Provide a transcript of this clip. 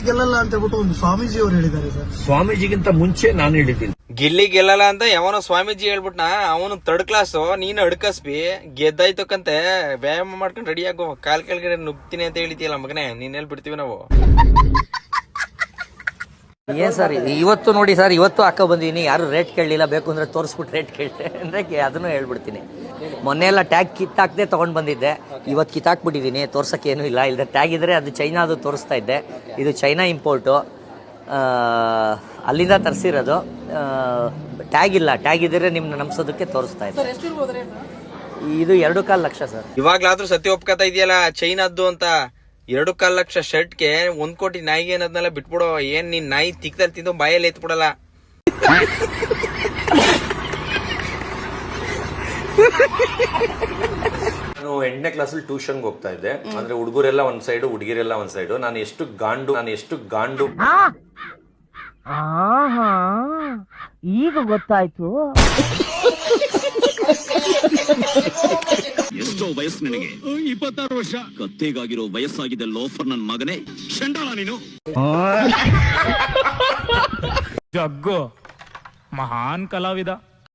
ಗೆಲ್ಲಲ್ಲ ಅಂತ ಹೇಳ್ಬಿಟ್ಟು ಒಂದು ಸ್ವಾಮೀಜಿ ಅವರು ಹೇಳಿದ್ದಾರೆ ಸರ್. ಸ್ವಾಮೀಜಿಗಿಂತ ಮುಂಚೆ ನಾನು ಹೇಳಿದ್ದೀನಿ. ಗಿಲ್ಲಿ ಗೆಲ್ಲಲ್ಲ ಅಂತ ಯಾವನೋ ಸ್ವಾಮೀಜಿ ಹೇಳ್ಬಿಟ್ನಾ, ಅವನು ಥರ್ಡ್ ಕ್ಲಾಸ್, ನೀನು ಅಡ್ಕಸ್ಬಿ ಗೆದ್ದಾಯ್ತಕ್ಕಂತೆ ವ್ಯಾಯಾಮ ಮಾಡ್ಕೊಂಡು ರೆಡಿ ಆಗೋ, ಕಾಲ್ ಕೆಳಗಡೆ ನುಗ್ತೀನಿ ಅಂತ ಹೇಳಿದ್ಯಲ್ಲ ಮಗನೇ, ನೀನ್ ಹೇಳ್ಬಿಡ್ತೀವಿ ನಾವು. ಏನ್ ಸರ್ ಇವತ್ತು ನೋಡಿ ಸರ್, ಇವತ್ತು ಹಾಕೋ ಬಂದಿದ್ದೀನಿ, ಯಾರು ರೇಟ್ ಕೇಳಲಿಲ್ಲ, ಬೇಕು ಅಂದ್ರೆ ತೋರಿಸ್ಬಿಟ್ಟು ರೇಟ್ ಕೇಳ್ತೆ ಅಂದ್ರೆ ಅದನ್ನು ಹೇಳ್ಬಿಡ್ತೀನಿ. ಮೊನ್ನೆ ಎಲ್ಲ ಟ್ಯಾಗ್ ಕಿತ್ತಾಕದೆ ತಗೊಂಡ್ ಬಂದಿದ್ದೆ, ಇವತ್ತು ಕಿತ್ತಾಕ್ಬಿಟ್ಟಿದ್ದೀನಿ, ತೋರ್ಸಕ್ಕೆ ಏನೂ ಇಲ್ಲ. ಇಲ್ಲದೆ ಟ್ಯಾಗ್ ಇದ್ರೆ ಅದು ಚೈನಾದು ತೋರಿಸ್ತಾ ಇದ್ದೆ. ಇದು ಚೈನಾ ಇಂಪೋರ್ಟು, ಅಲ್ಲಿಂದ ತರಿಸಿರೋದು. ಟ್ಯಾಗ್ ಇಲ್ಲ, ಟ್ಯಾಗ್ ಇದ್ರೆ ನಿಮ್ನ ನಂಬಿಸೋದಕ್ಕೆ ತೋರಿಸ್ತಾ ಇದ್ದೆ. ಇದು 2.25 ಲಕ್ಷ ಸರ್. ಇವಾಗ್ಲಾದ್ರೂ ಸತ್ಯ ಒಪ್ಕೋತಾ ಇದೆಯಲ್ಲ ಚೈನಾದ್ದು ಅಂತ. 2.25 ಲಕ್ಷ ಶರ್ಟ್ಗೆ 1 ಕೋಟಿ ನಾಯಿಗೆ ಅನ್ನೋದನ್ನೆಲ್ಲ ಬಿಟ್ಬಿಡೋ. ಏನ್ ನೀನ್ ನಾಯಿ ತಿಕ್ದಲ್ಲಿ ತಿಂದು ಬಾಯಲ್ಲಿ ಎತ್ಬಿಡಲ್ಲ. ನಾನು 8ನೇ ಕ್ಲಾಸಲ್ಲಿ ಟ್ಯೂಷನ್ಗೆ ಹೋಗ್ತಾ ಇದ್ದೆ. ಅಂದ್ರೆ ಹುಡುಗರೆಲ್ಲ ಒಂದ್ ಸೈಡು, ಹುಡುಗಿರೆಲ್ಲ ಒಂದ್ ಸೈಡು. ನಾನು ಎಷ್ಟು ಗಾಂಡು ಈಗ ಗೊತ್ತಾಯ್ತು. ಎಷ್ಟೋ ವಯಸ್ಸು ನಿನಗೆ? 26 ವರ್ಷ. ಕತ್ತೆಗಾಗಿರೋ ವಯಸ್ಸಾಗಿದೆ ಲೋಫರ್ ನನ್ ಮಗನೇ. ಚಂಡಾಳ ನೀನು. ಜಗ್ಗು ಮಹಾನ್ ಕಲಾವಿದ.